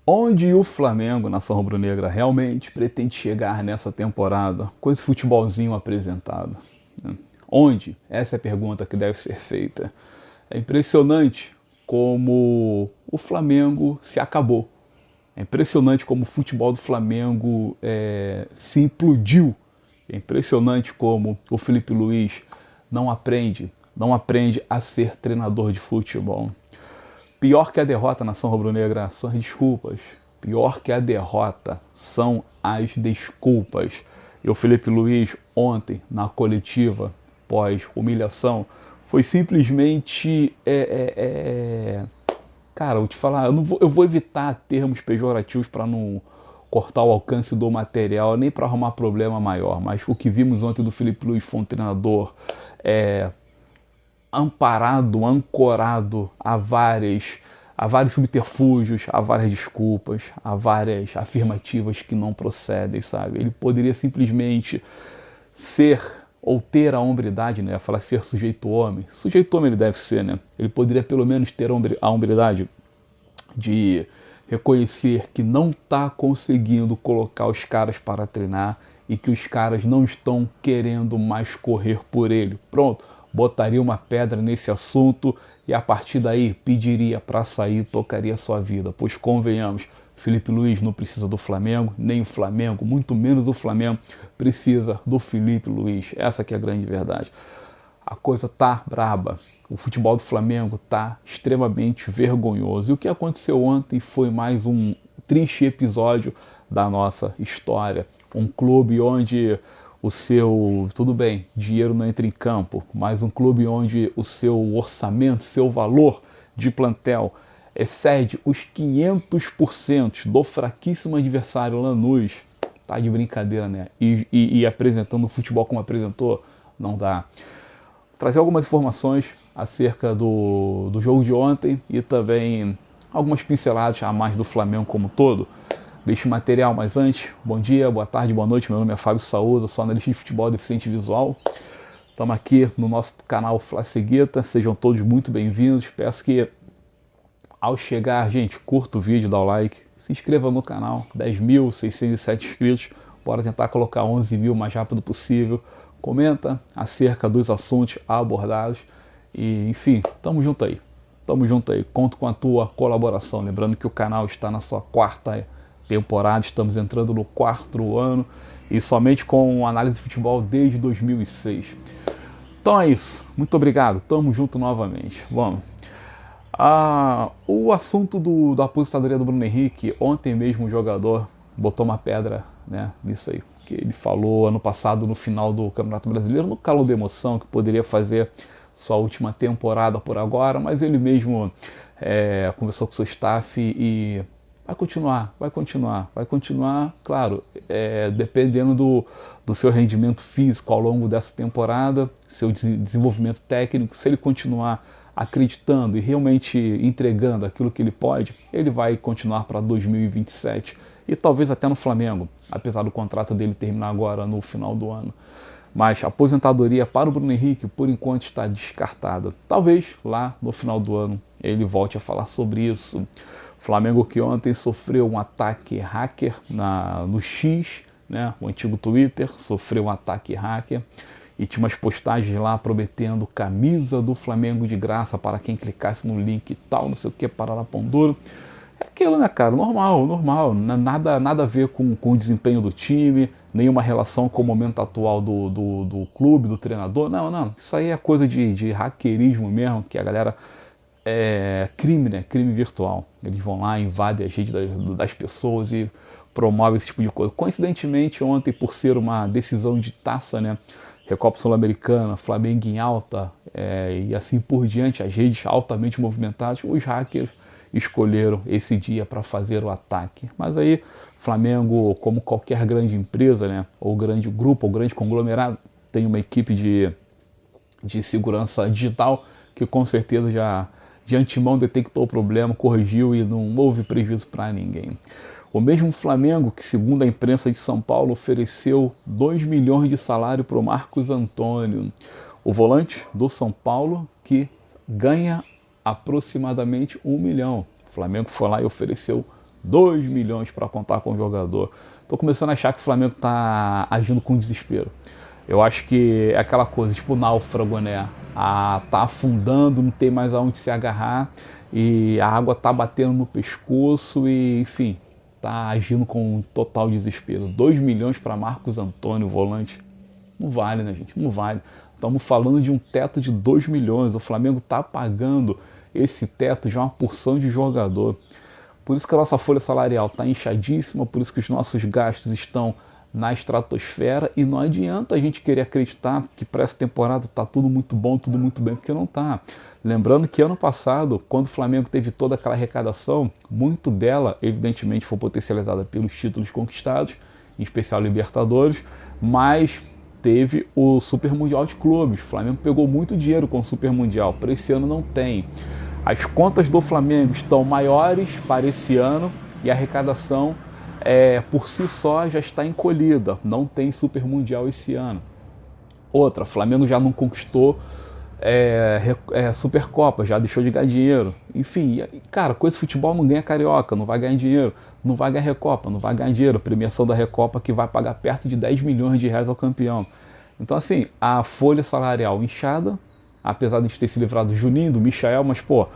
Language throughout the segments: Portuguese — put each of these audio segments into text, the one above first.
Onde o Flamengo, nação rubro-negra, realmente pretende chegar nessa temporada com esse futebolzinho apresentado? Né? Onde? Essa é a pergunta que deve ser feita. É impressionante como o Flamengo se acabou. É impressionante como o futebol do Flamengo se implodiu. É impressionante como o Felipe Luiz não aprende a ser treinador de futebol. Pior que a derrota, nação rubro-negra, são as desculpas. Pior que a derrota são as desculpas. E o Felipe Luiz, ontem, na coletiva, pós-humilhação, foi simplesmente. Cara, eu vou te falar, eu vou evitar termos pejorativos para não cortar o alcance do material, nem para arrumar problema maior. Mas o que vimos ontem do Felipe Luiz foi um treinador amparado, ancorado a vários subterfúgios, a várias desculpas, a várias afirmativas que não procedem, sabe? Ele poderia simplesmente ser ou ter a hombridade, né? Falar ser sujeito homem. Sujeito homem ele deve ser, né? Ele poderia pelo menos ter a hombridade de reconhecer que não está conseguindo colocar os caras para treinar e que os caras não estão querendo mais correr por ele. Pronto, botaria uma pedra nesse assunto e a partir daí pediria para sair, tocaria sua vida. Pois convenhamos, Felipe Luiz não precisa do Flamengo, nem o Flamengo, muito menos o Flamengo precisa do Felipe Luiz. Essa que é a grande verdade. A coisa tá braba. O futebol do Flamengo tá extremamente vergonhoso. E o que aconteceu ontem foi mais um triste episódio da nossa história. Um clube onde tudo bem, dinheiro não entra em campo, mas um clube onde o seu orçamento, seu valor de plantel excede os 500% do fraquíssimo adversário Lanús. Tá de brincadeira, né? E apresentando o futebol como apresentou, não dá. Trazer algumas informações acerca do jogo de ontem e também algumas pinceladas a mais do Flamengo como um todo. Deixe material, mas antes, bom dia, boa tarde, boa noite. Meu nome é Fábio Souza, sou analista de futebol e deficiente visual. Estamos aqui no nosso canal Fla Cegueta, sejam todos muito bem-vindos. Peço que, ao chegar, gente, curta o vídeo, dá o like, se inscreva no canal, 10.607 inscritos, bora tentar colocar 11 mil o mais rápido possível. Comenta acerca dos assuntos abordados e, enfim, tamo junto aí. Tamo junto aí, conto com a tua colaboração. Lembrando que o canal está na sua quarta temporada, estamos entrando no quarto ano e somente com análise de futebol desde 2006. Então é isso, muito obrigado, tamo junto novamente. Vamos. O assunto da aposentadoria do Bruno Henrique, ontem mesmo o jogador botou uma pedra, né, nisso aí, que ele falou ano passado no final do Campeonato Brasileiro, no calor da emoção, que poderia fazer sua última temporada por agora, mas ele mesmo conversou com seu staff e vai continuar, claro, dependendo do seu rendimento físico ao longo dessa temporada, seu desenvolvimento técnico, se ele continuar acreditando e realmente entregando aquilo que ele pode, ele vai continuar para 2027 e talvez até no Flamengo, apesar do contrato dele terminar agora no final do ano. Mas a aposentadoria para o Bruno Henrique, por enquanto, está descartada. Talvez lá no final do ano ele volte a falar sobre isso. O Flamengo que ontem sofreu um ataque hacker no X, né, o antigo Twitter, sofreu um ataque hacker e tinha umas postagens lá prometendo camisa do Flamengo de graça para quem clicasse no link e tal, não sei o que, para lá pão duro. É aquilo, né, cara? Normal. Nada a ver com o desempenho do time, nenhuma relação com o momento atual do clube, do treinador. Não. Isso aí é coisa de hackerismo mesmo, que a galera crime, né? Crime virtual. Eles vão lá, invadem as redes das pessoas e promovem esse tipo de coisa. Coincidentemente, ontem, por ser uma decisão de taça, né? Recopa Sul-Americana, Flamengo em alta e assim por diante, as redes altamente movimentadas, os hackers escolheram esse dia para fazer o ataque. Mas aí, Flamengo, como qualquer grande empresa, né, ou grande grupo, ou grande conglomerado, tem uma equipe de segurança digital que com certeza já de antemão detectou o problema, corrigiu e não houve prejuízo para ninguém. O mesmo Flamengo que, segundo a imprensa de São Paulo, ofereceu 2 milhões de salário para o Marcos Antônio, o volante do São Paulo que ganha aproximadamente 1 milhão. O Flamengo foi lá e ofereceu 2 milhões para contar com o jogador. Tô começando a achar que o Flamengo tá agindo com desespero. Eu acho que é aquela coisa, tipo náufrago, né? Tá afundando, não tem mais aonde se agarrar e a água tá batendo no pescoço e, enfim, tá agindo com um total desespero. 2 milhões para Marcos Antônio, volante. Não vale, né, gente? Não vale. Estamos falando de um teto de 2 milhões. O Flamengo tá pagando esse teto de uma porção de jogador. Por isso que a nossa folha salarial está inchadíssima, por isso que os nossos gastos estão na estratosfera e não adianta a gente querer acreditar que para essa temporada está tudo muito bom, tudo muito bem, porque não está. Lembrando que ano passado, quando o Flamengo teve toda aquela arrecadação, muito dela, evidentemente, foi potencializada pelos títulos conquistados, em especial Libertadores, mas teve o Super Mundial de Clubes. O Flamengo pegou muito dinheiro com o Super Mundial, para esse ano não tem. As contas do Flamengo estão maiores para esse ano e a arrecadação por si só já está encolhida. Não tem Super Mundial esse ano. Outra, Flamengo já não conquistou Supercopa, já deixou de ganhar dinheiro. Enfim, cara, com esse futebol não ganha Carioca, não vai ganhar dinheiro, não vai ganhar Recopa, não vai ganhar dinheiro. Premiação da Recopa que vai pagar perto de 10 milhões de reais ao campeão. Então assim, a folha salarial inchada, apesar de a gente ter se livrado do Juninho, do Michael, mas pô,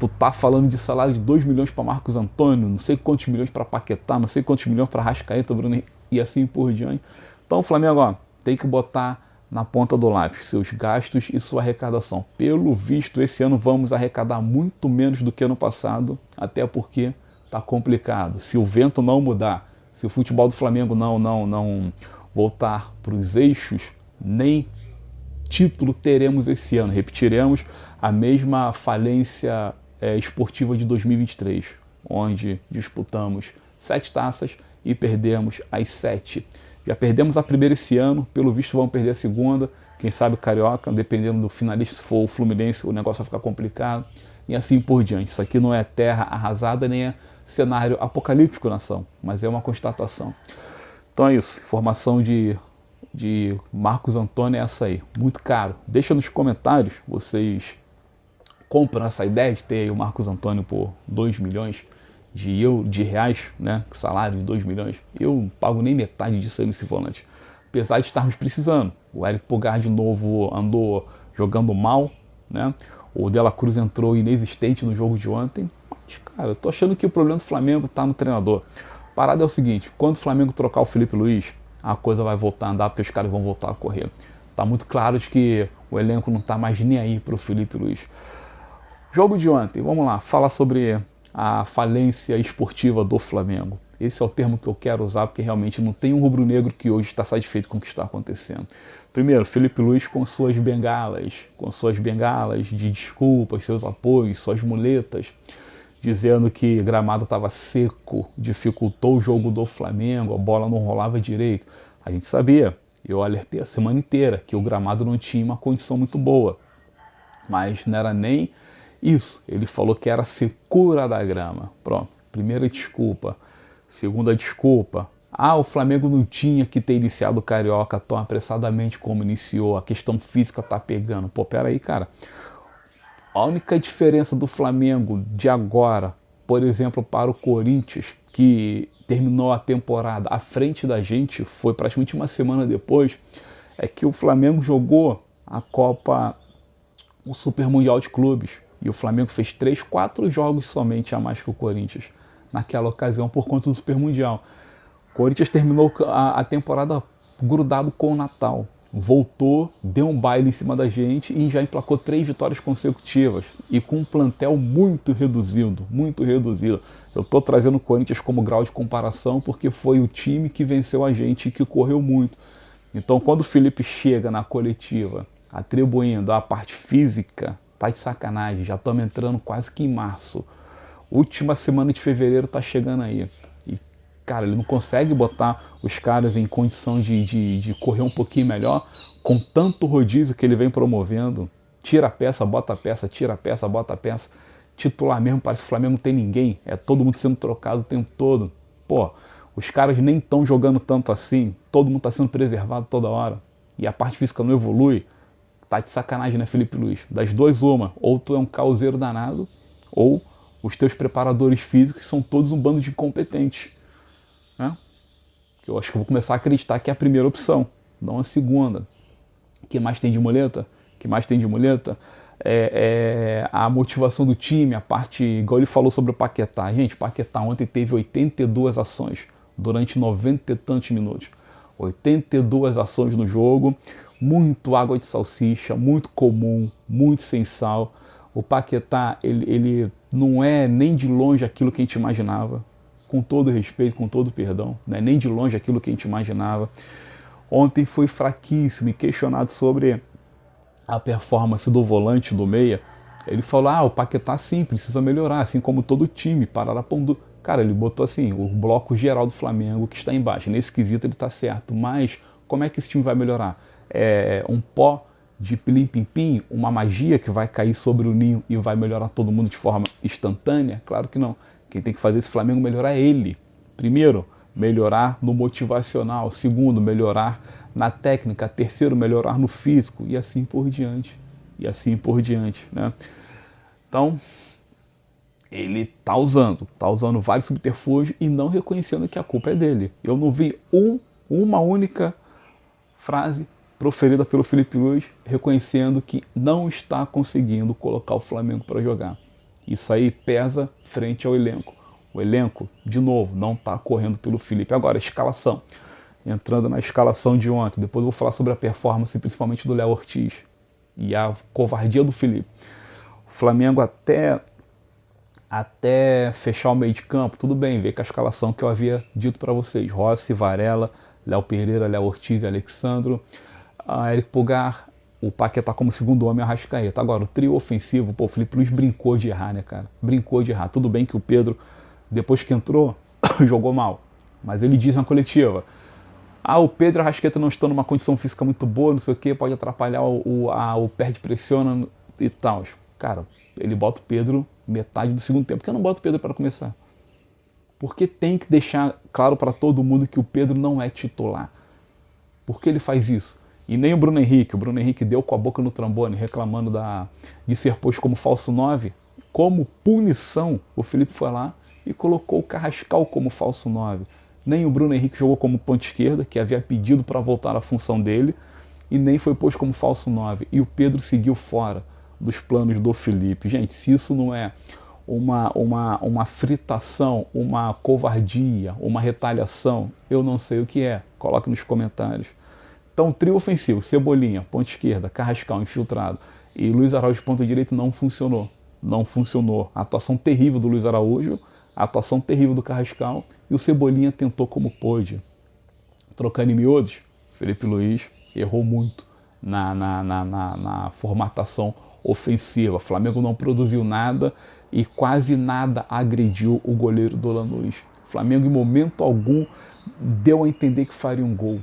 tu tá falando de salário de 2 milhões para Marcos Antônio, não sei quantos milhões para Paquetá, não sei quantos milhões para Arrascaeta, Bruno e assim por diante. Então o Flamengo, ó, tem que botar na ponta do lápis seus gastos e sua arrecadação. Pelo visto, esse ano vamos arrecadar muito menos do que ano passado, até porque tá complicado. Se o vento não mudar, se o futebol do Flamengo não voltar para os eixos, nem título teremos esse ano. Repetiremos a mesma falência esportiva de 2023, onde disputamos 7 taças e perdemos as 7. Já perdemos a primeira esse ano, pelo visto vamos perder a segunda, quem sabe o Carioca, dependendo do finalista, se for o Fluminense, o negócio vai ficar complicado, e assim por diante. Isso aqui não é terra arrasada, nem é cenário apocalíptico, nação, mas é uma constatação. Então é isso, informação de Marcos Antônio é essa aí, muito caro. Deixa nos comentários, vocês compram essa ideia de ter aí o Marcos Antônio por 2 milhões de reais, né? Salário de 2 milhões. Eu não pago nem metade disso aí nesse volante. Apesar de estarmos precisando. O Eric Pulgar de novo andou jogando mal, né? O De La Cruz entrou inexistente no jogo de ontem. Mas, cara, eu tô achando que o problema do Flamengo tá no treinador. A parada é o seguinte, quando o Flamengo trocar o Felipe Luiz, a coisa vai voltar a andar porque os caras vão voltar a correr. Tá muito claro de que o elenco não tá mais nem aí pro Felipe Luiz. Jogo de ontem, vamos lá, falar sobre a falência esportiva do Flamengo. Esse é o termo que eu quero usar porque realmente não tem um rubro-negro que hoje está satisfeito com o que está acontecendo. Primeiro, Felipe Luiz com suas bengalas de desculpas, seus apoios, suas muletas, dizendo que o gramado estava seco, dificultou o jogo do Flamengo, a bola não rolava direito. A gente sabia, eu alertei a semana inteira que o gramado não tinha uma condição muito boa, mas não era nem isso, ele falou que era a secura da grama. Pronto, primeira desculpa. Segunda desculpa, o Flamengo não tinha que ter iniciado o Carioca tão apressadamente como iniciou, a questão física tá pegando. Pô, peraí, cara. A única diferença do Flamengo de agora, por exemplo, para o Corinthians, que terminou a temporada à frente da gente, foi praticamente uma semana depois, é que o Flamengo jogou a Copa, o Super Mundial de Clubes. E o Flamengo fez 3, 4 jogos somente a mais que o Corinthians naquela ocasião por conta do Super Mundial. O Corinthians terminou a temporada grudado com o Natal. Voltou, deu um baile em cima da gente e já emplacou 3 vitórias consecutivas. E com um plantel muito reduzido, muito reduzido. Eu estou trazendo o Corinthians como grau de comparação porque foi o time que venceu a gente e que correu muito. Então quando o Felipe chega na coletiva atribuindo a parte física, tá de sacanagem, já estamos entrando quase que em março. Última semana de fevereiro tá chegando aí. E, cara, ele não consegue botar os caras em condição de correr um pouquinho melhor com tanto rodízio que ele vem promovendo. Tira a peça, bota a peça, tira a peça, bota a peça. Titular mesmo, parece que o Flamengo não tem ninguém. É todo mundo sendo trocado o tempo todo. Pô, os caras nem estão jogando tanto assim. Todo mundo tá sendo preservado toda hora. E a parte física não evolui. Tá de sacanagem, né, Felipe Luiz? Das duas, uma. Ou tu é um causeiro danado, ou Os teus preparadores físicos são todos um bando de incompetentes, né? Eu acho que eu vou começar a acreditar que é a primeira opção, não a segunda. O que mais tem de muleta? O que mais tem de muleta é a motivação do time, a parte, igual ele falou sobre o Paquetá. Gente, o Paquetá ontem teve 82 ações durante 90 e tantos minutos. 82 ações no jogo, muito água de salsicha, muito comum, muito sem sal. O Paquetá, ele não é nem de longe aquilo que a gente imaginava, com todo respeito, com todo perdão, não é nem de longe aquilo que a gente imaginava. Ontem foi fraquíssimo e questionado sobre a performance do volante, do meia. Ele falou, o Paquetá sim, precisa melhorar, assim como todo time, Pararapondu. Cara, ele botou assim, o bloco geral do Flamengo que está embaixo. Nesse quesito ele está certo, mas como é que esse time vai melhorar? É um pó de pilim-pim-pim, uma magia que vai cair sobre o ninho e vai melhorar todo mundo de forma instantânea? Claro que não. Quem tem que fazer esse Flamengo melhorar é ele. Primeiro, melhorar no motivacional. Segundo, melhorar na técnica. Terceiro, melhorar no físico. E assim por diante. E assim por diante, né? Então, ele tá usando vários subterfúgios e não reconhecendo que a culpa é dele. Eu não vi uma única frase proferida pelo Felipe Luiz reconhecendo que não está conseguindo colocar o Flamengo para jogar. Isso aí pesa frente ao elenco. O elenco, de novo, não está correndo pelo Felipe. Agora, a escalação. Entrando na escalação de ontem, depois eu vou falar sobre a performance, principalmente do Léo Ortiz e a covardia do Felipe. O Flamengo até fechar o meio de campo, tudo bem, ver com a escalação que eu havia dito para vocês. Rossi, Varela, Léo Pereira, Léo Ortiz e Alexandro, Eric Pulgar, o Paquetá como segundo homem, Arrascaeta. Agora, o trio ofensivo, o Felipe Luiz brincou de errar, né, cara? Brincou de errar. Tudo bem que o Pedro, depois que entrou, jogou mal. Mas ele diz na coletiva, o Pedro e o Arrascaeta não estão numa condição física muito boa, não sei o que, pode atrapalhar o perde pressiona e tal. Cara, ele bota o Pedro metade do segundo tempo. Por que eu não boto o Pedro para começar? Porque tem que deixar claro para todo mundo que o Pedro não é titular. Por que ele faz isso? E nem o Bruno Henrique. O Bruno Henrique deu com a boca no trombone reclamando de ser posto como falso 9. Como punição, o Felipe foi lá e colocou o Carrascal como falso 9. Nem o Bruno Henrique jogou como ponta esquerda, que havia pedido para voltar à função dele, e nem foi posto como falso 9. E o Pedro seguiu fora dos planos do Felipe. Gente, se isso não é uma fritação, uma covardia, uma retaliação, eu não sei o que é. Coloque nos comentários. Então, o trio ofensivo, Cebolinha, ponta esquerda, Carrascal, infiltrado, e Luiz Araújo, ponta direito, não funcionou. Não funcionou. A atuação terrível do Luiz Araújo, a atuação terrível do Carrascal, e o Cebolinha tentou como pôde. Trocando em miúdos, Felipe Luiz errou muito na formatação ofensiva. O Flamengo não produziu nada e quase nada agrediu o goleiro do Lanús. O Flamengo, em momento algum, deu a entender que faria um gol,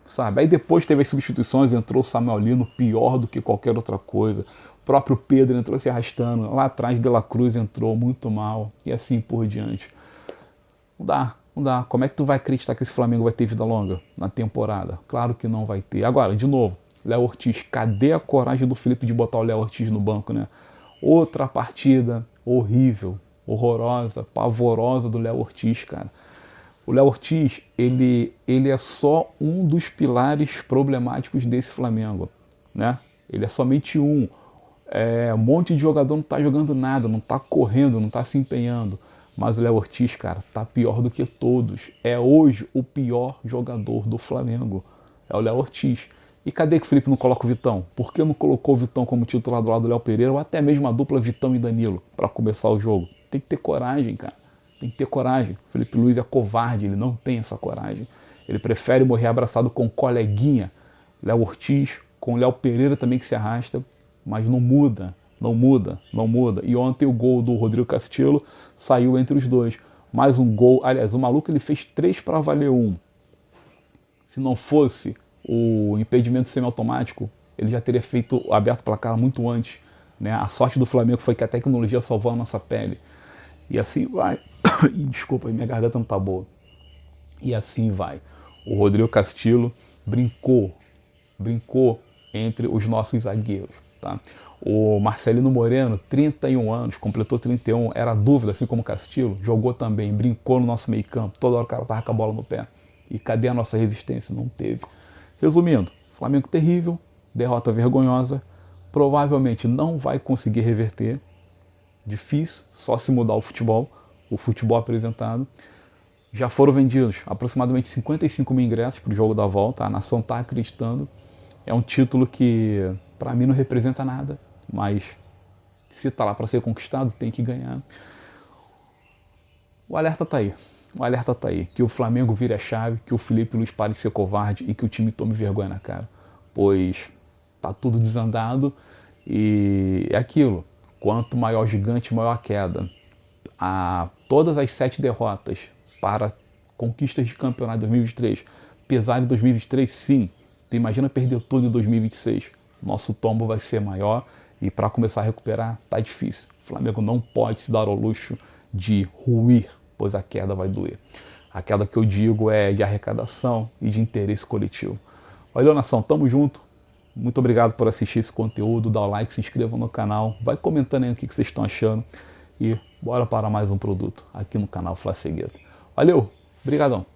sabe? Aí depois teve as substituições, entrou o Samuel Lino, pior do que qualquer outra coisa. O próprio Pedro entrou se arrastando. Lá atrás, De La Cruz entrou muito mal. E assim por diante. Não dá. Como é que tu vai acreditar que esse Flamengo vai ter vida longa na temporada? Claro que não vai ter. Agora, de novo, Léo Ortiz. Cadê a coragem do Felipe de botar o Léo Ortiz no banco, né? Outra partida horrível, horrorosa, pavorosa do Léo Ortiz, cara. O Léo Ortiz, ele é só um dos pilares problemáticos desse Flamengo, né? Ele é somente um. Um monte de jogador não tá jogando nada, não tá correndo, não tá se empenhando. Mas o Léo Ortiz, cara, tá pior do que todos. É hoje o pior jogador do Flamengo. É o Léo Ortiz. E cadê que o Felipe não coloca o Vitão? Por que não colocou o Vitão como titular do lado do Léo Pereira ou até mesmo a dupla Vitão e Danilo para começar o jogo? Tem que ter coragem, cara. Tem que ter coragem. O Felipe Luiz é covarde, ele não tem essa coragem. Ele prefere morrer abraçado com o coleguinha Léo Ortiz, com o Léo Pereira também que se arrasta, mas não muda. E ontem o gol do Rodrigo Castillo saiu entre os dois. Mais um gol, aliás, o maluco ele fez 3 para valer 1. Se não fosse o impedimento semiautomático, ele já teria aberto o placar muito antes, né? A sorte do Flamengo foi que a tecnologia salvou a nossa pele. E assim vai. Desculpa, minha garganta não tá boa. E assim vai. O Rodrigo Castillo brincou entre os nossos zagueiros, tá? O Marcelino Moreno, 31 anos, completou 31, era dúvida, assim como o Castillo, jogou também, brincou no nosso meio campo, toda hora o cara tava com a bola no pé. E cadê a nossa resistência? Não teve. Resumindo, Flamengo terrível, derrota vergonhosa, provavelmente não vai conseguir reverter, difícil, só se mudar o futebol apresentado. Já foram vendidos aproximadamente 55 mil ingressos para o jogo da volta, a nação está acreditando. É um título que para mim não representa nada, mas se está lá para ser conquistado, tem que ganhar. O alerta está aí. O alerta está aí. Que o Flamengo vire a chave, que o Felipe Luiz pare de ser covarde e que o time tome vergonha na cara. Pois tá tudo desandado e é aquilo. Quanto maior o gigante, maior a queda. Todas as 7 derrotas para conquistas de campeonato de 2023 pesar em 2023, sim. Tu imagina perder tudo em 2026. Nosso tombo vai ser maior e para começar a recuperar tá difícil. O Flamengo não pode se dar ao luxo de ruir, pois a queda vai doer. A queda que eu digo é de arrecadação e de interesse coletivo. Valeu, nação, tamo junto. Muito obrigado por assistir esse conteúdo, dá o like, se inscreva no canal, vai comentando aí o que vocês estão achando e bora para mais um produto aqui no canal Fla Cegueta. Valeu, brigadão.